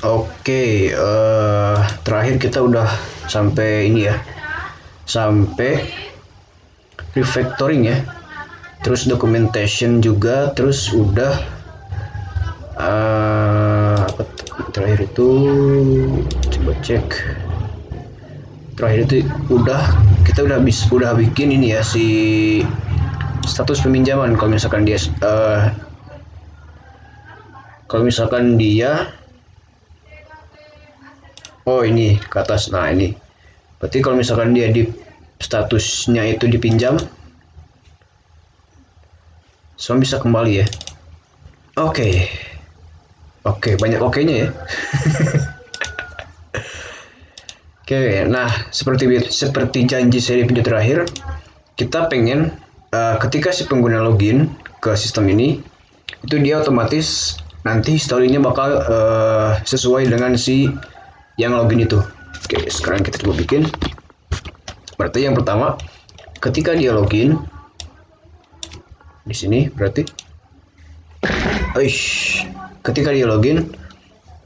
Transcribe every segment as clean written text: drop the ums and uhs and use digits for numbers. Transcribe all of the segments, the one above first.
Oke, terakhir kita udah sampai ini ya, sampai refactoring ya, terus documentation juga, terus udah apa terakhir itu, coba cek. Terakhir itu kita udah bikin ini ya, si status peminjaman. Kalau misalkan dia oh ini ke atas, nah ini berarti kalau misalkan dia di statusnya itu dipinjam, semua bisa kembali ya. Oke, oke, banyak oke-nya ya. Oke, nah seperti janji saya di video terakhir, kita pengen ketika si pengguna login ke sistem ini, itu dia otomatis nanti historinya bakal sesuai dengan si yang login itu. Oke, sekarang kita coba bikin. Berarti yang pertama, ketika dia login di sini, berarti, ketika dia login,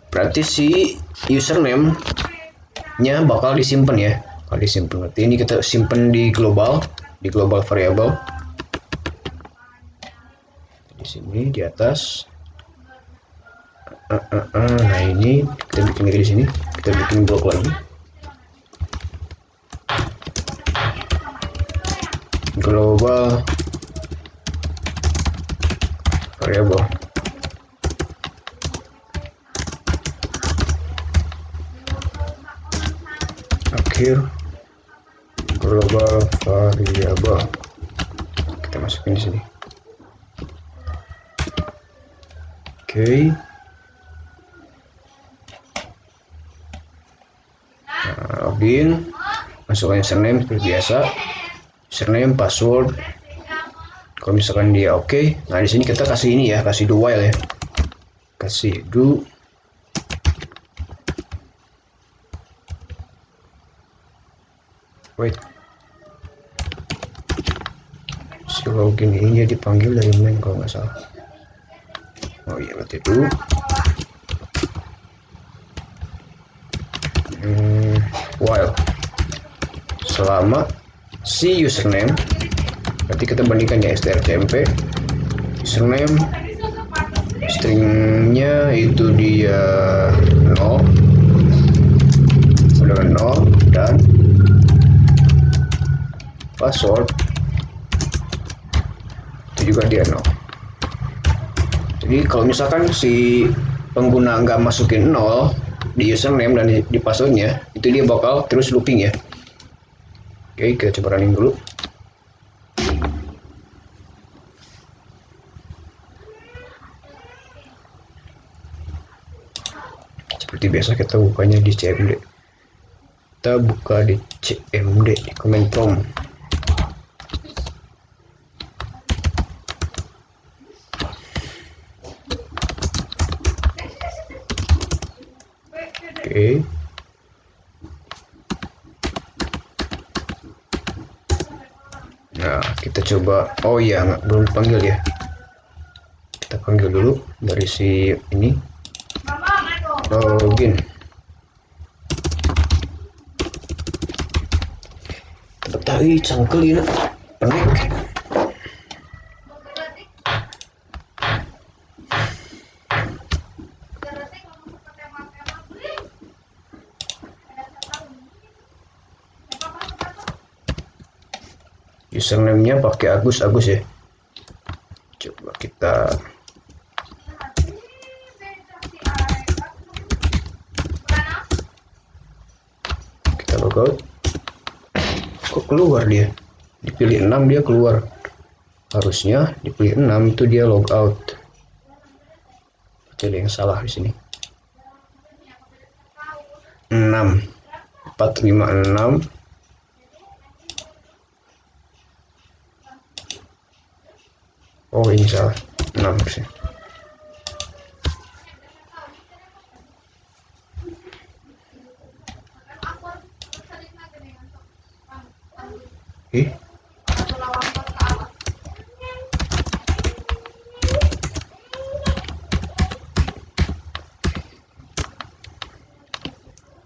berarti si username-nya bakal disimpan ya. Bakal disimpan. Berarti ini kita simpan di global variable. Di sini di atas. Nah ini kita bikin lagi di sini. Kita bikin blok lagi. Global variable. Akhir global variable. Kita masukin di sini. Oke. Login, masukkan username seperti biasa, username, password. Kalau misalkan dia oke, nah di sini kita kasih ini ya, kasih do while ya, kasih do wait. Si login ini dia dipanggil dari main kalau nggak salah. Oh iya, berarti do while selama si username, berarti kita bandingkan ya, strcmp username stringnya itu dia 0 dan password itu juga dia 0. Jadi kalau misalkan si pengguna nggak masukin 0 di username dan di passwordnya, itu dia bakal terus looping ya. Oke, kita coba running dulu. Seperti biasa kita bukanya di CMD. Kita buka di CMD, command prompt. Oke. Nah, kita coba. Oh iya, belum dipanggil ya. Kita panggil dulu dari si ini. Login. Tapi cangkel ini pendek. Username-nya pakai Agus ya. Coba kita logout. Kok keluar dia? Dipilih 6 dia keluar. Harusnya dipilih 6 itu dia logout. Jadi yang salah di sini. 6 456. Oh ini salah, 6 sih.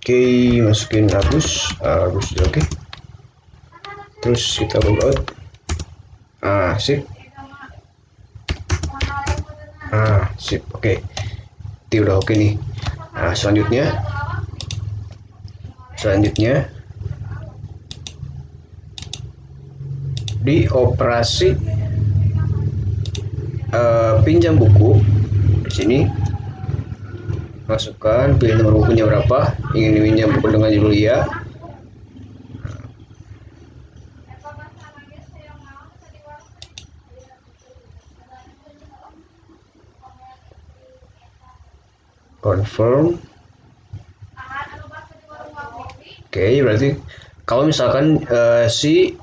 Oke, masukin Agus oke. Terus kita logout. Sip. Sip, oke. Itu udah oke nih. Nah, selanjutnya di operasi pinjam buku. Di sini masukkan, pilih nomor bukunya berapa, ingin pinjam buku dengan Julia. Confirm. Oke, berarti kalau misalkan si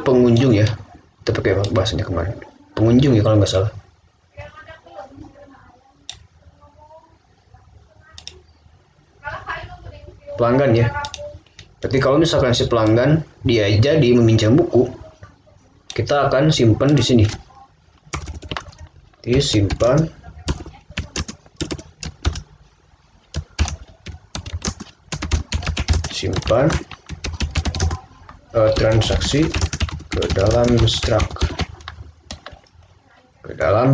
pengunjung ya, kita pakai bahasanya kemarin, pengunjung ya kalau nggak salah. Pelanggan ya. Berarti kalau misalkan si pelanggan dia jadi meminjam buku, kita akan simpan di sini. Jadi simpan transaksi ke dalam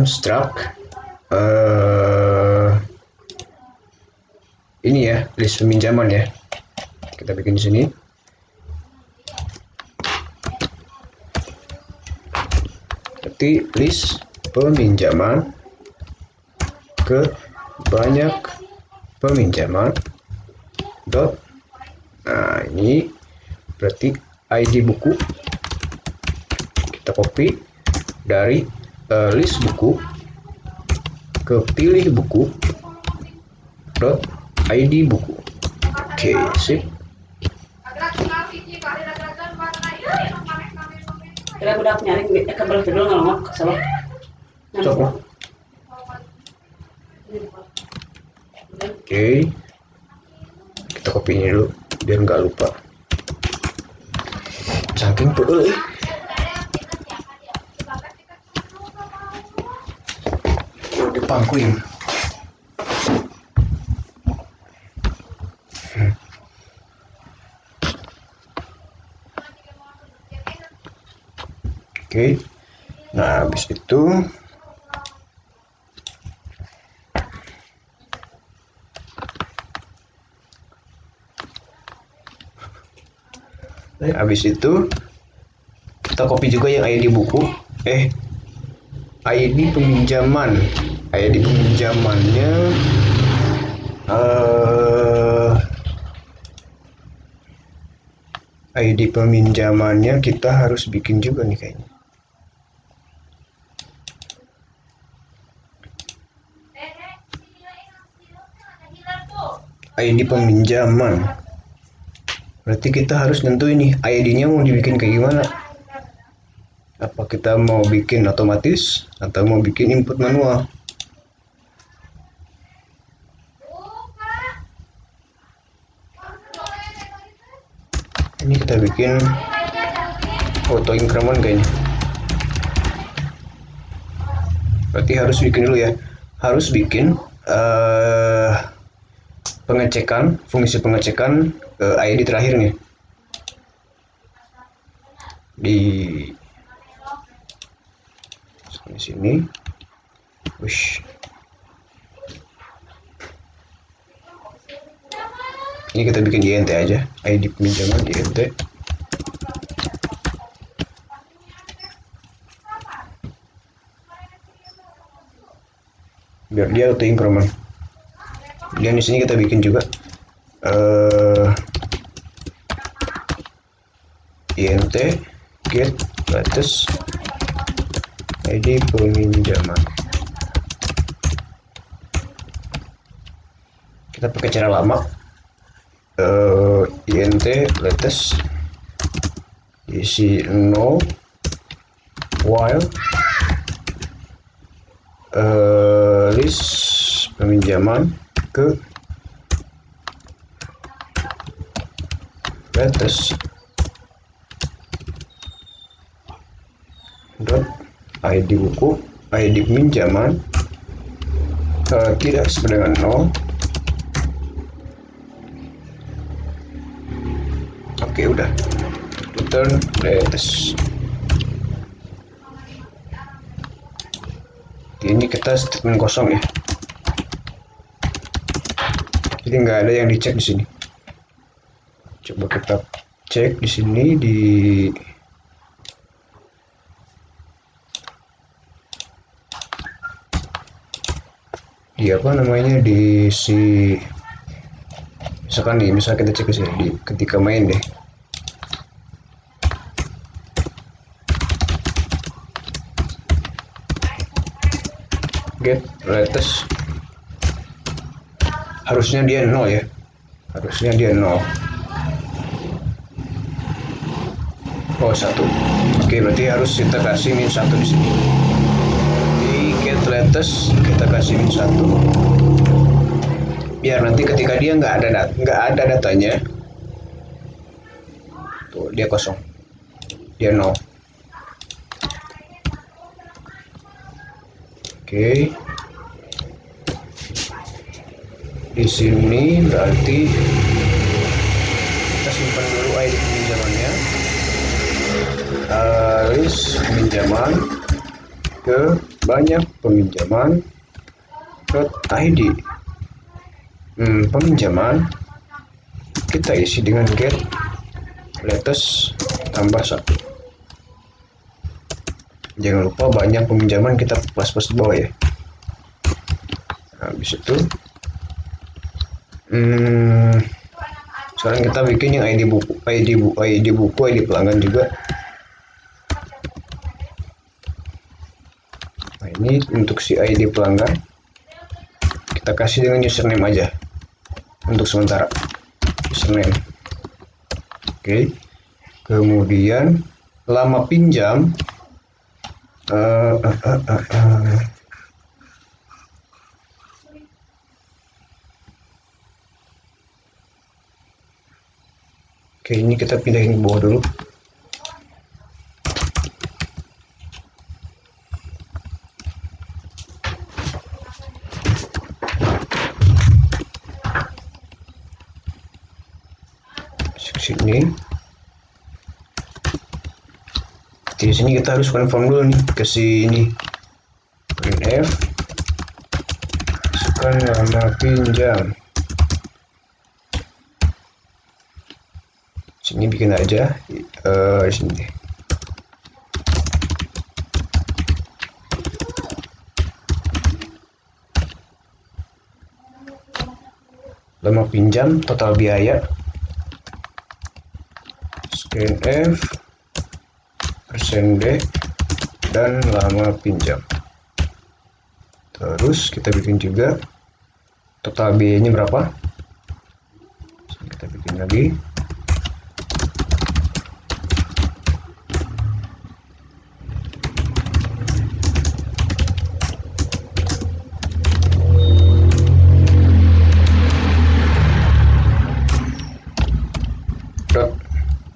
struct ini ya, list peminjaman ya. Kita bikin di sini. Berarti list peminjaman ke banyak peminjaman dot. Nah, ini berarti ID buku kita copy dari list buku ke pilih buku dot ID buku. Oke, sip. Kira udah nyaring kabel kedua nggak salah. Coba. Oke, kita copy ini dulu biar nggak lupa. Saking pedul di pangkuin. Oke, nah habis itu kita copy juga yang ID buku, ID peminjamannya ID peminjamannya kita harus bikin juga nih kayaknya. ID peminjaman. Berarti kita harus nentuin nih ID-nya mau dibikin kayak gimana. Apa kita mau bikin otomatis atau mau bikin input manual? Ini kita bikin auto increment kayaknya. Berarti harus bikin dulu ya. Harus bikin fungsi pengecekan ID terakhir nih. Di sini. Wish. Ini kita bikin INT aja, ID peminjaman INT. Biar dia auto increment. Dan di sini kita bikin juga INT get latest ID peminjaman. Kita pakai cara lama, INT latest isi no while list peminjaman ke latest dot ID buku, ID peminjaman tidak sama dengan 0, udah return latest. Ini kita statement kosong ya, jadi nggak ada yang dicek di sini. Coba kita cek di sini di apa namanya, di si misalkan nih, misal kita cek di sini ketika main deh, get latest, harusnya dia 0 ya, harusnya dia 0. Oh 1. Oke, berarti harus kita kasih min 1 di sini. Di get latest kita kasih min 1. Biar nanti ketika dia nggak ada datanya, tuh dia kosong, dia 0. Oke. Di sini berarti kita simpan dulu ID peminjamannya. List peminjaman ke banyak peminjaman .id. Peminjaman kita isi dengan get latest tambah 1. Jangan lupa banyak peminjaman kita plus di bawah ya. Habis itu sekarang kita bikin yang ID buku, ID pelanggan juga. Nah, ini untuk si ID pelanggan kita kasih dengan username aja untuk sementara, username. Oke. Kemudian lama pinjam oke, ini kita pindahin ke bawah dulu. Sini. Di sini kita harus confirm dulu nih ke sini. Printf masukkan lama pinjam. Sini bikin aja di sini. Lama pinjam total biaya, scanf %d dan lama pinjam. Terus kita bikin juga total biayanya berapa, kita bikin lagi.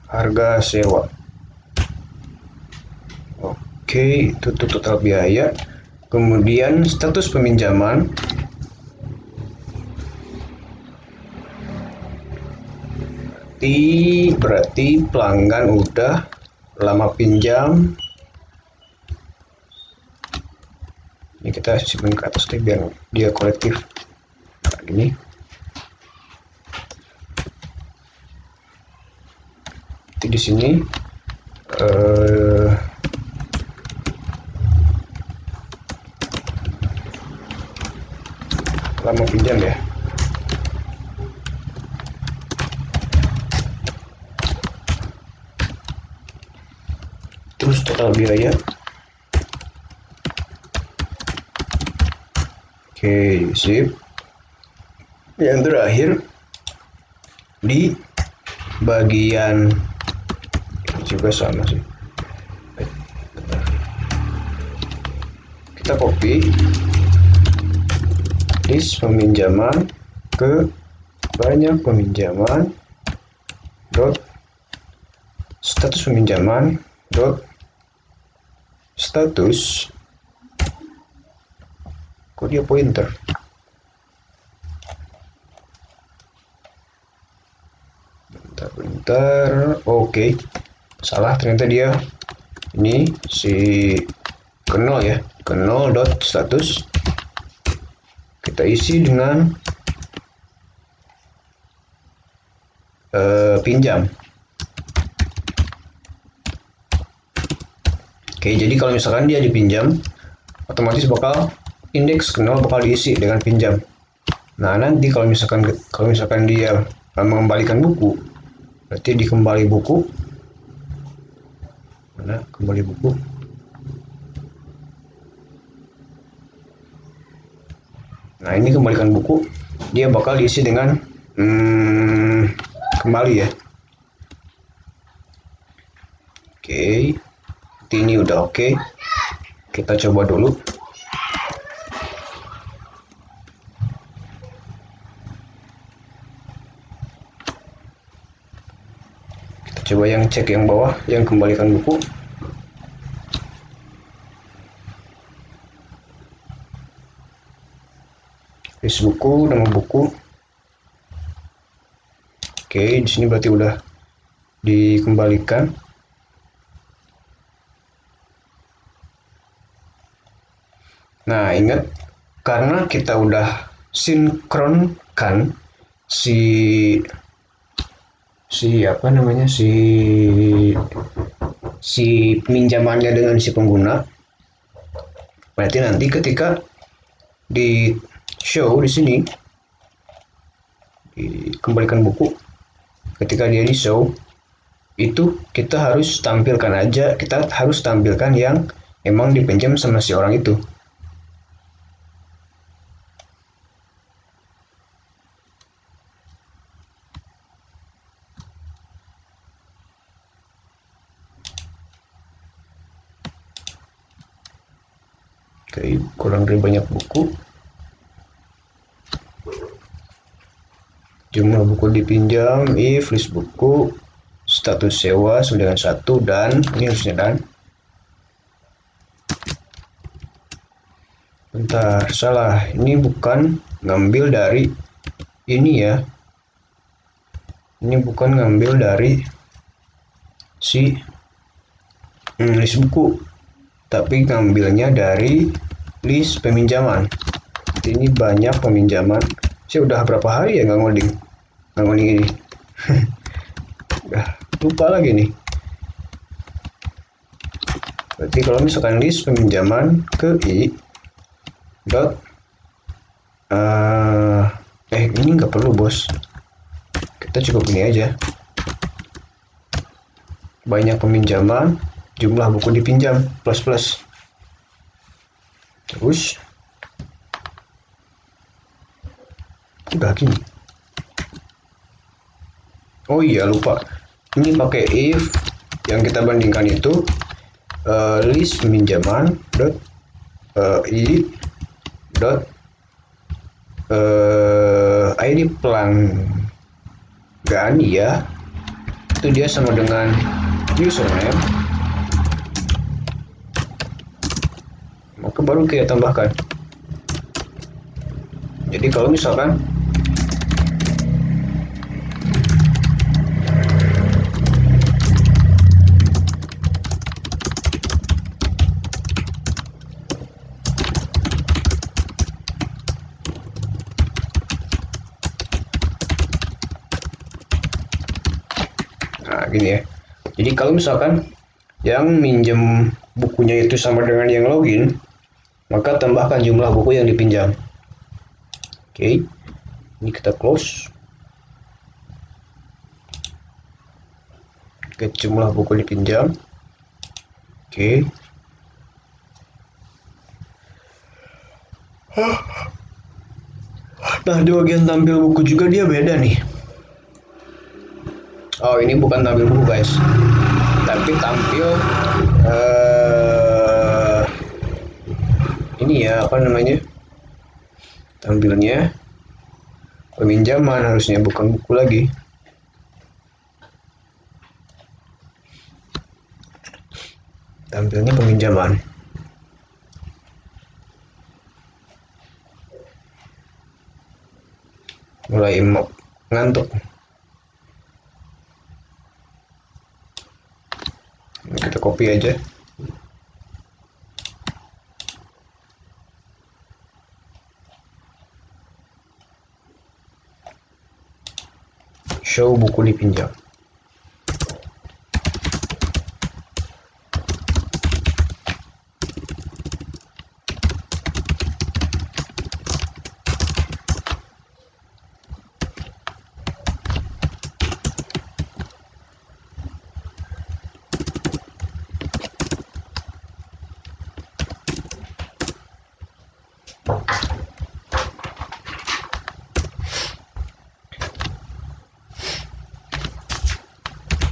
Harga sewa. Oke, itu total biaya. Kemudian status peminjaman. Berarti pelanggan udah lama pinjam. Ini kita simpan ke atas deh biar dia kolektif. Nah, gini. Di sini lama pinjam ya. Terus total biaya. Oke, sip. Yang terakhir di bagian juga sama sih. Kita copy list peminjaman ke banyak peminjaman dot status peminjaman dot status, kok dia pointer, bentar, Bentar, oke. Salah, ternyata dia ini si kenol ya, kenol dot status. Kita isi dengan pinjam. Oke, jadi kalau misalkan dia dipinjam, otomatis bakal indeks kenal bakal diisi dengan pinjam. Nah, nanti kalau misalkan dia mengembalikan buku, berarti di kembali buku, mana kembali buku? Nah, ini kembalikan buku, dia bakal diisi dengan kembali ya. Oke, ini udah oke. Kita coba dulu. Kita coba yang cek yang bawah, yang kembalikan buku. List buku, nama buku. Oke, di sini berarti udah dikembalikan. Nah, ingat karena kita udah sinkronkan si apa namanya si peminjamannya dengan si pengguna, berarti nanti ketika di show di sini dikembalikan buku, ketika dia di show itu kita harus tampilkan yang emang dipinjam sama si orang itu. Oke, kurang dari banyak buku. Jumlah buku dipinjam, if list buku, status sewa sama dengan 1 dan ini harusnya dan. Bentar, salah. Ini bukan ngambil dari ini ya. Ini bukan ngambil dari si list buku, tapi ngambilnya dari list peminjaman. Ini banyak peminjaman. Saya udah berapa hari ya nggak ngoding ini. Udah lupa lagi nih. Berarti kalau misalkan list peminjaman ke i dot ini nggak perlu bos, kita cukup ini aja, banyak peminjaman, jumlah buku dipinjam plus terus udah gini. Oh iya lupa, ini pakai if yang kita bandingkan itu list peminjaman dot i dot ID pelanggan ya, itu dia sama dengan username, maka baru kita tambahkan. Jadi kalau misalkan gini ya, jadi kalau misalkan yang minjem bukunya itu sama dengan yang login, maka tambahkan jumlah buku yang dipinjam. Oke, ini kita close. Ke jumlah buku dipinjam. Oke. Nah, di bagian tampil buku juga dia beda nih. Oh, ini bukan tampil buku guys, tapi tampil ini ya apa namanya, tampilnya peminjaman harusnya, bukan buku lagi. Tampilnya peminjaman. Mulai ngantuk. copy aja. Show buku dipinjam.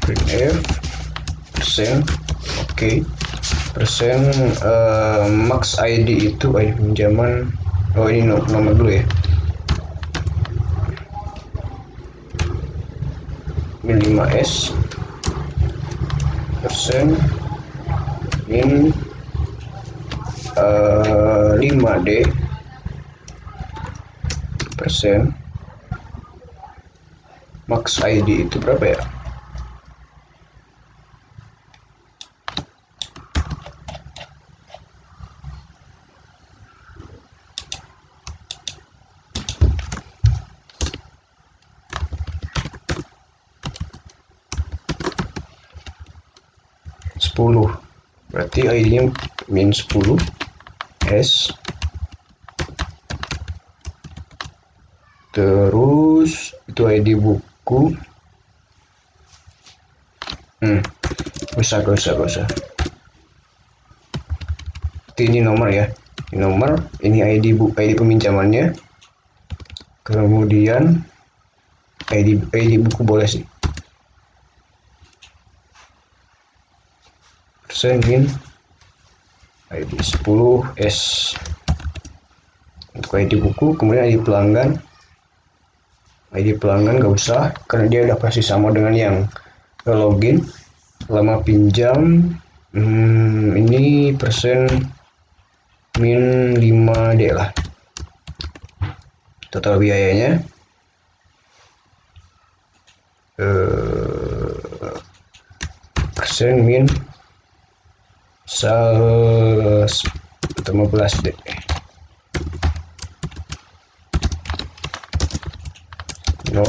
Printf persen, oke, persen max ID itu ID pinjaman. Oh, ini nomor dulu ya, min 5s persen min 5d persen max ID itu berapa ya? Berarti ID-nya min 10 S, terus itu ID buku. Gak usah. Ini nomor ya, ini nomor, ini ID peminjamannya, kemudian ID buku boleh sih. Persen min ID 10 S untuk ID buku, kemudian ID pelanggan. ID pelanggan gak usah karena dia udah pasti sama dengan yang login. Lama pinjam ini persen min 5D lah. Total biayanya persen min 15D. No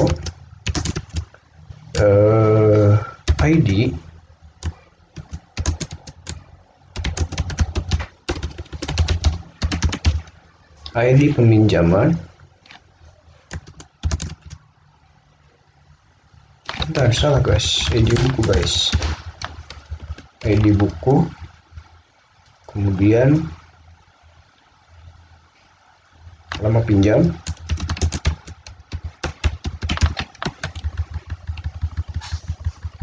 ID peminjaman. Bentar, salah guys, ID buku guys, ID buku, kemudian lama pinjam,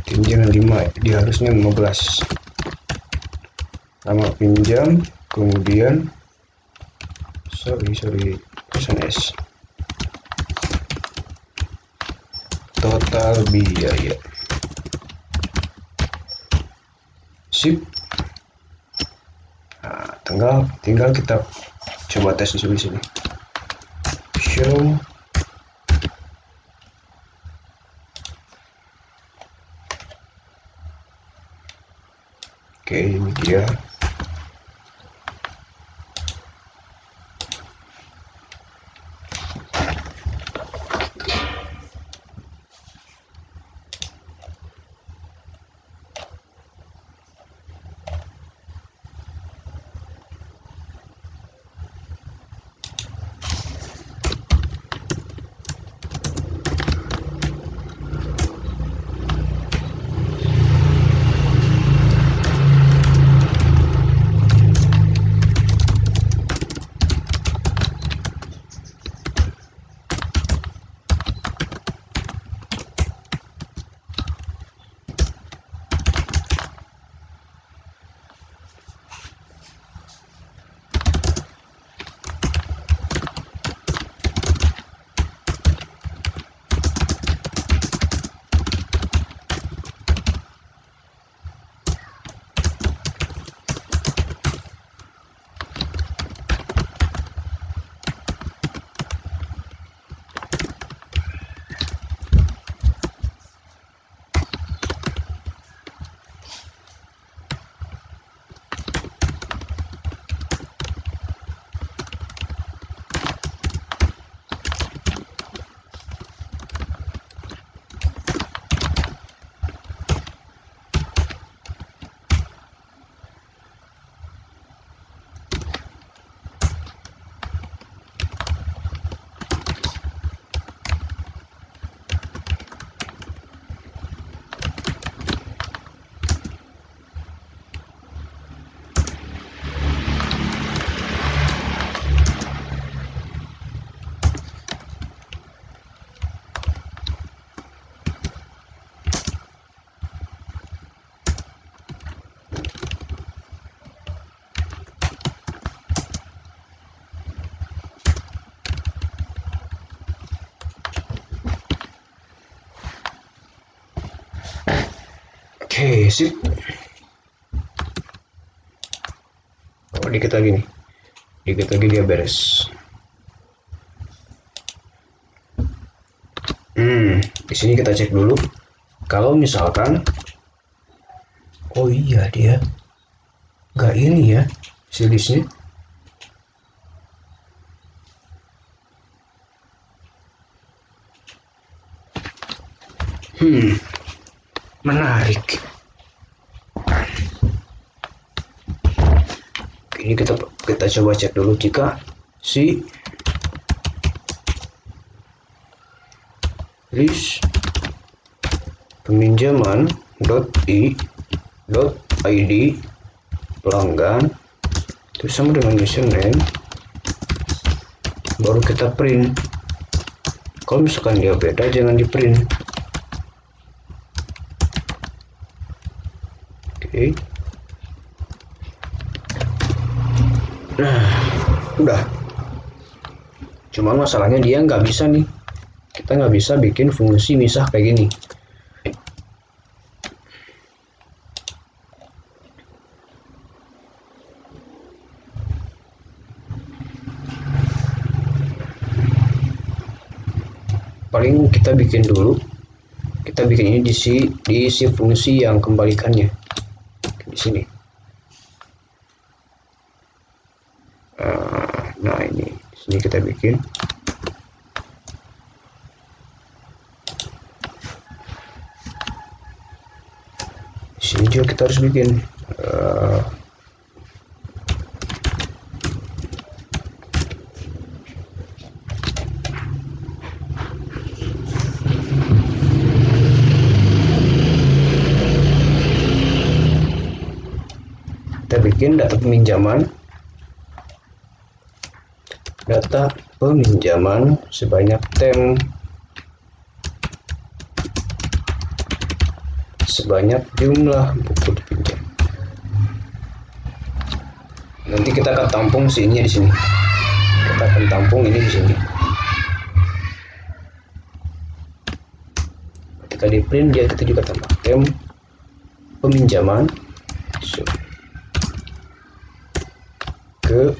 pinjam 5, dia harusnya 15. Lama pinjam, kemudian sorry persen S, total biaya. Sip. Nah, tinggal kita coba tes di sini. Show. Oke, ini dia. Oke, sip. Oh, dikit lagi nih. Dikit lagi dia beres. Di sini kita cek dulu. Kalau misalkan, oh iya dia nggak ini ya, seriesnya. Menarik. Ini kita coba cek dulu jika si list peminjaman .id pelanggan itu sama dengan username, baru kita print. Kalau misalkan dia beda, jangan di print. Oke. Nah, udah. Cuma masalahnya dia nggak bisa nih. Kita nggak bisa bikin fungsi misah kayak gini. Paling kita bikin dulu. Kita bikin ini di si fungsi yang kembalikannya di sini. Nah ini di sini kita bikin. Di sini juga kita harus bikin. Kita bikin data peminjaman sebanyak sebanyak jumlah buku dipinjam. Nanti kita akan tampung sini di sini. Kita akan tampung ini di sini. Ketika di print dia kita juga tambah peminjaman ke,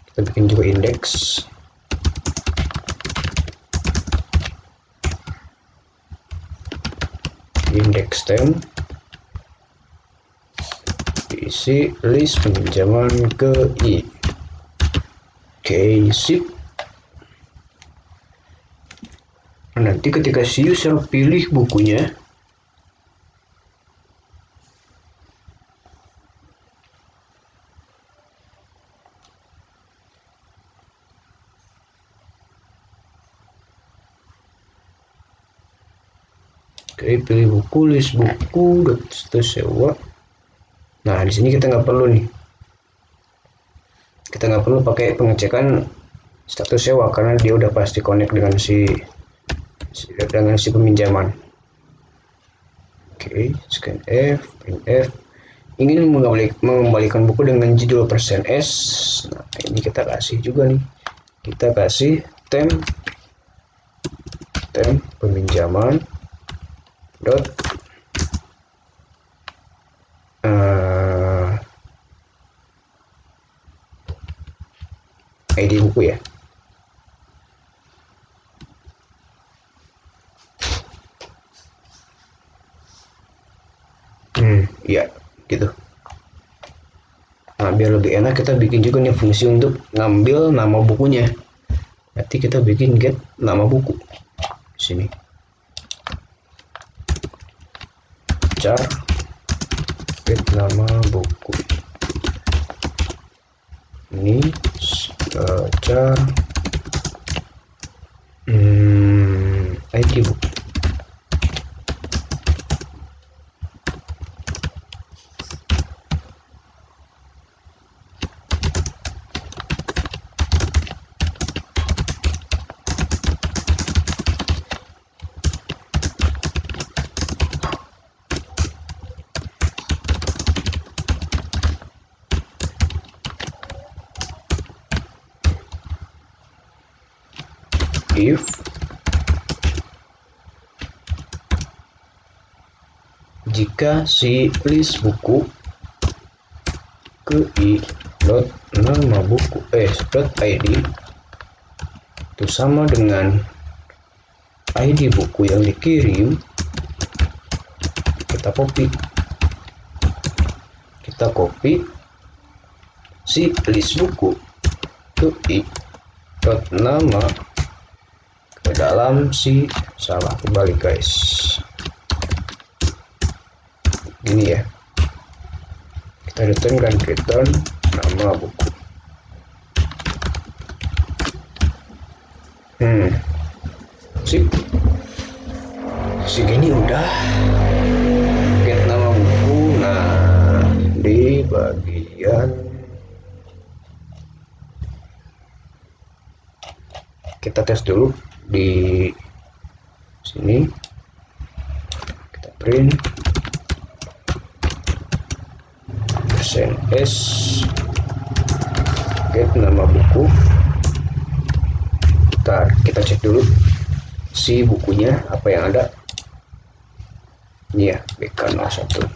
kita bikin juga indeks diisi list peminjaman ke I. Oke, sip. Nanti ketika si user pilih bukunya, pilih buku, list buku, status sewa. Nah di sini kita nggak perlu nih, kita nggak perlu pakai pengecekan status sewa karena dia udah pasti connect dengan si peminjaman. Oke, scan F, print F. Ingin mengembalikan buku dengan judul %s. Nah ini kita kasih juga nih, kita kasih temp peminjaman ID buku ya. Ya gitu. Nah biar lebih enak kita bikin juga nih fungsi untuk ngambil nama bukunya. Nanti kita bikin get nama buku sini. Char get nama buku ini char ID buku. If jika si list buku ke nama buku .id itu sama dengan ID buku yang dikirim, kita copy si list buku ke nama ke dalam si salah kembali guys, ini ya, kita return nama buku. Sip, segini udah get nama buku. Nah, di bagian kita tes dulu di sini, kita print %s get nama buku. Kita cek dulu si bukunya apa yang ada. Ini ya, BK01.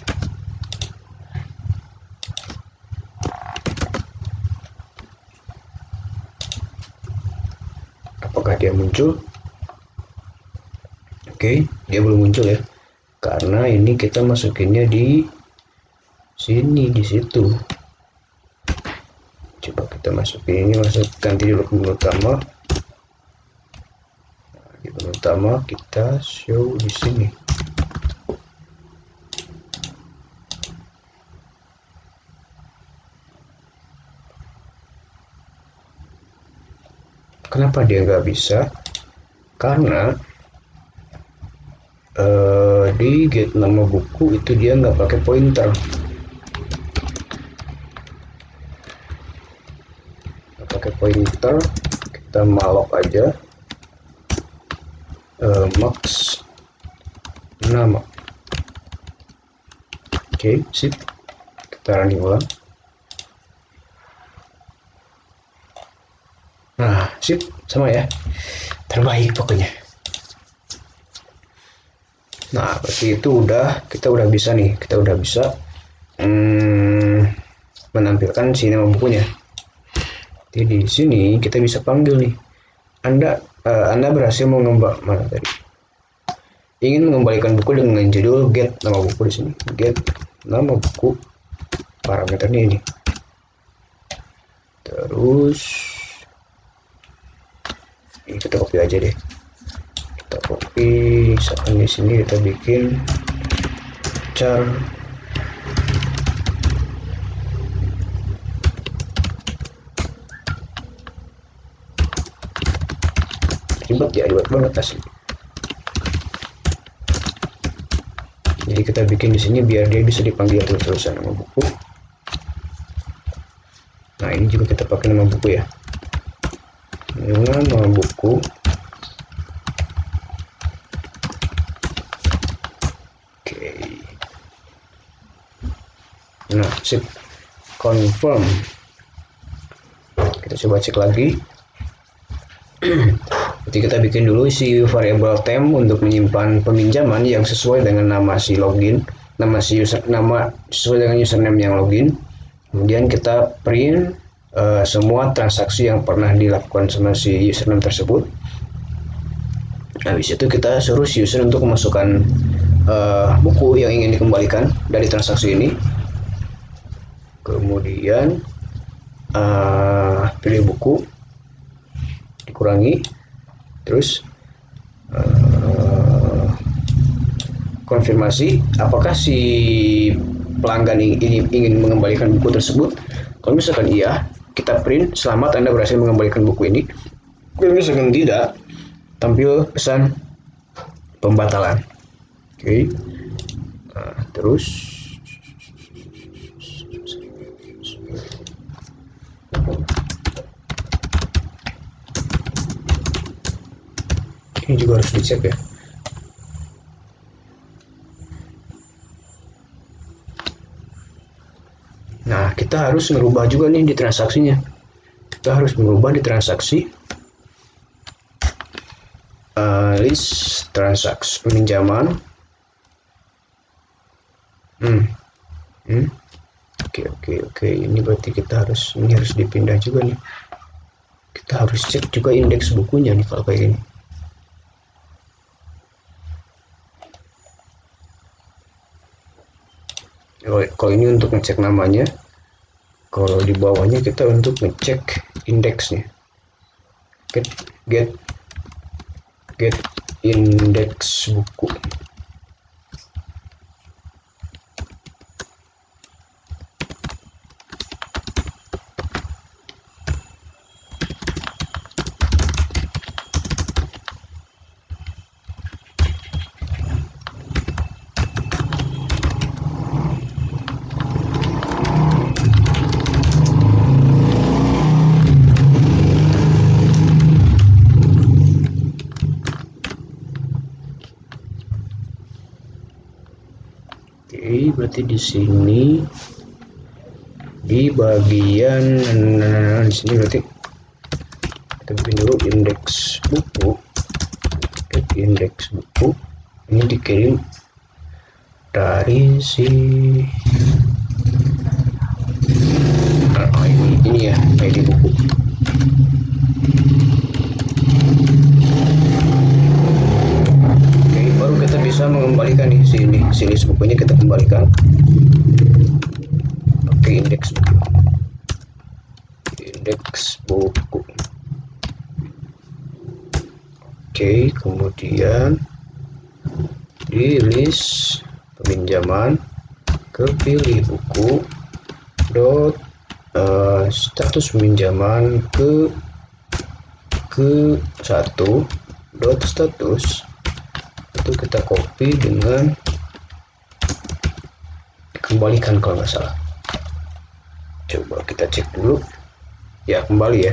Apakah dia muncul? Oke, dia belum muncul ya, karena ini kita masukinnya di sini, di situ. Coba kita masukin ini, ganti dulu ke menu utama. Di menu utama kita show di sini. Kenapa dia nggak bisa? Karena di get nama buku itu dia nggak pakai pointer. Kita malloc aja max nama. Oke, sip, kita running ulang. Nah, sip, sama ya, terbaik pokoknya. Nah, berarti itu kita udah bisa nih, menampilkan si nama bukunya. Jadi di sini kita bisa panggil nih, Anda berhasil ingin mengembalikan buku dengan judul get nama buku. Di sini get nama buku, parameternya ini. Terus ini kita copy aja deh. Kita copy, misalkan di sini kita bikin char ribet banget asli. Jadi kita bikin di sini biar dia bisa dipanggil terus-terusan nama buku. Nah, ini juga kita pakai nama buku ya. Nama buku. Oke. Nah, sip. Confirm. Kita coba cek lagi. Jadi kita bikin dulu si variable temp untuk menyimpan peminjaman yang sesuai dengan nama si login, nama sesuai dengan username yang login. Kemudian kita print semua transaksi yang pernah dilakukan sama si username tersebut. Habis itu kita suruh si user untuk memasukkan buku yang ingin dikembalikan dari transaksi ini. Kemudian pilih buku, dikurangi, terus konfirmasi apakah si pelanggan ini ingin mengembalikan buku tersebut. Kalau misalkan iya, kita print selamat Anda berhasil mengembalikan buku ini. Kalau misalkan tidak, tampil pesan pembatalan. Oke. Nah, terus ini juga harus dicek ya. Nah, kita harus merubah juga nih di transaksinya. Kita harus merubah di transaksi list transaksi peminjaman. Oke, ini berarti ini harus dipindah juga nih. Kita harus cek juga indeks bukunya nih kalau kayak gini. Kalau ini untuk ngecek namanya, kalau di bawahnya kita untuk ngecek indeksnya. Get indeks buku. Oke, berarti di sini di bagian di sini berarti kita bikin dulu indeks buku. Indeks buku ini dikirim dari si ini ya, ID buku. Oke, baru kita bisa mengembalikan nih si list bukunya kita kembalikan. Oke, indeks buku. Oke, kemudian di list peminjaman kepilih buku status peminjaman ke 1 status itu kita copy dengan dikembalikan kalau nggak salah. Coba kita cek dulu ya, kembali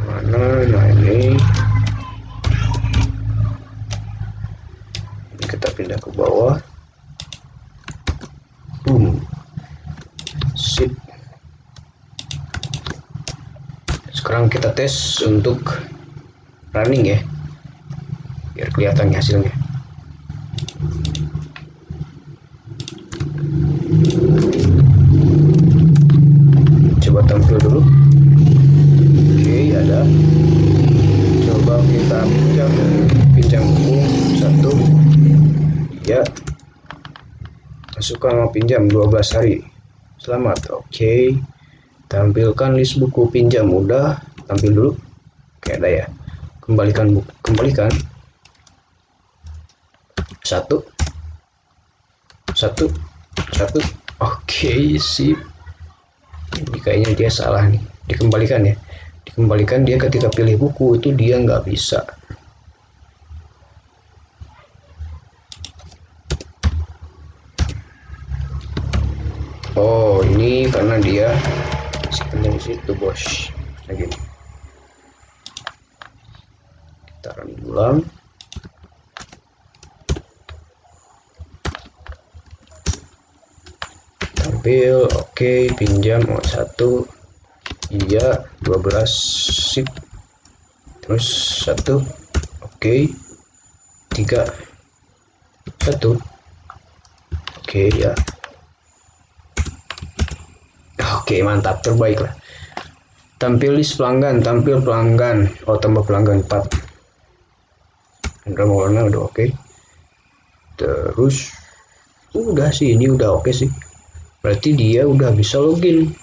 mana. Nah, ini kita pindah ke bawah. Boom. Sip. Sekarang kita tes untuk running ya, biar kelihatan hasilnya. Coba tampil dulu. Oke, ada. Coba kita pinjam buku 1 ya, masukkan mau pinjam 12 hari. Selamat. Oke, tampilkan list buku pinjam. Udah tampil dulu. Oke, ada ya. Kembalikan 1. Oke, sip. Ini kayaknya dia salah nih. Dikembalikan ya. Dikembalikan, dia ketika pilih buku itu dia nggak bisa. Oh, ini karena dia sebenarnya situ bos. Lagi. Kita run ulang. Tampil, oke, pinjam 1. Iya, 12 sip. Terus 1. Oke. 3. 1. Oke ya. Oke, mantap, terbaik lah. Tampil list pelanggan, oh tambah pelanggan 4. Warna udah oke. Terus udah sih, ini udah oke sih. Berarti dia udah bisa login.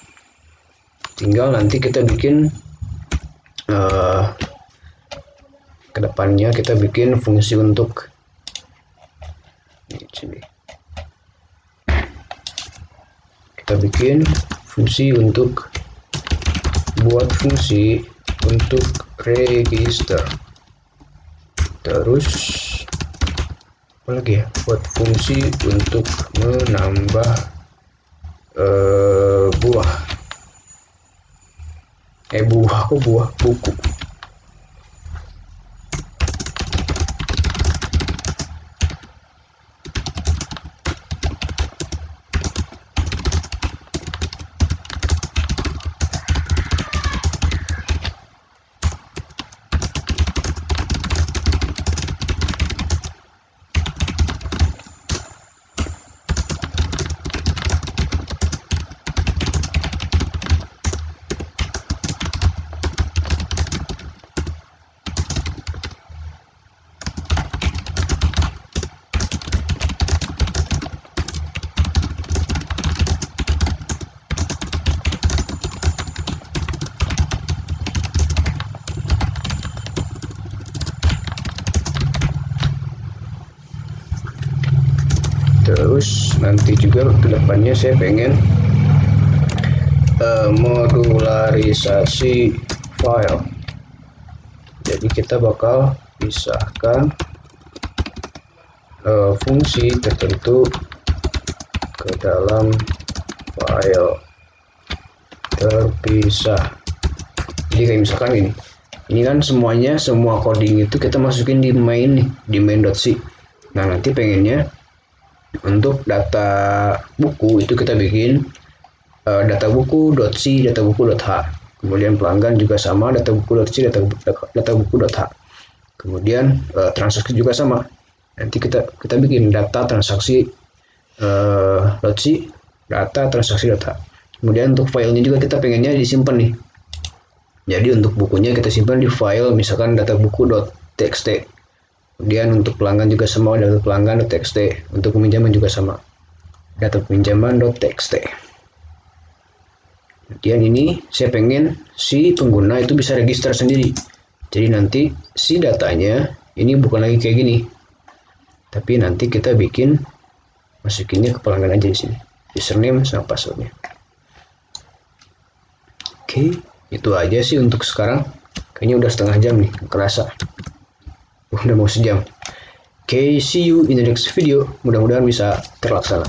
Tinggal nanti kita bikin kedepannya kita bikin fungsi untuk sini. Kita bikin fungsi untuk buat fungsi untuk register. Terus apa lagi ya? Buat fungsi untuk menambah buah buku. nanti juga kedepannya saya pengen modularisasi file. Jadi kita bakal pisahkan fungsi tertentu ke dalam file terpisah. Jadi kayak misalkan ini kan semua coding itu kita masukin di main nih, di main.c. Nah nanti pengennya untuk data buku itu kita bikin data buku.c, data buku.h. Kemudian pelanggan juga sama, data buku.c, data buku.h. Kemudian transaksi juga sama. Nanti kita bikin data transaksi .c, data transaksi.h. Kemudian untuk filenya juga kita pengennya disimpan nih. Jadi untuk bukunya kita simpan di file misalkan data buku.txt. Kemudian untuk pelanggan juga sama, data pelanggan.txt. Untuk peminjaman juga sama, data peminjaman.txt. Kemudian ini saya pengen si pengguna itu bisa register sendiri. Jadi nanti si datanya ini bukan lagi kayak gini, tapi nanti kita masukinnya ke pelanggan aja di sini, username sama passwordnya. Oke, itu aja sih untuk sekarang. Kayaknya udah setengah jam nih, kerasa udah mau sejam. Oke, see you in the next video. Mudah-mudahan bisa terlaksana.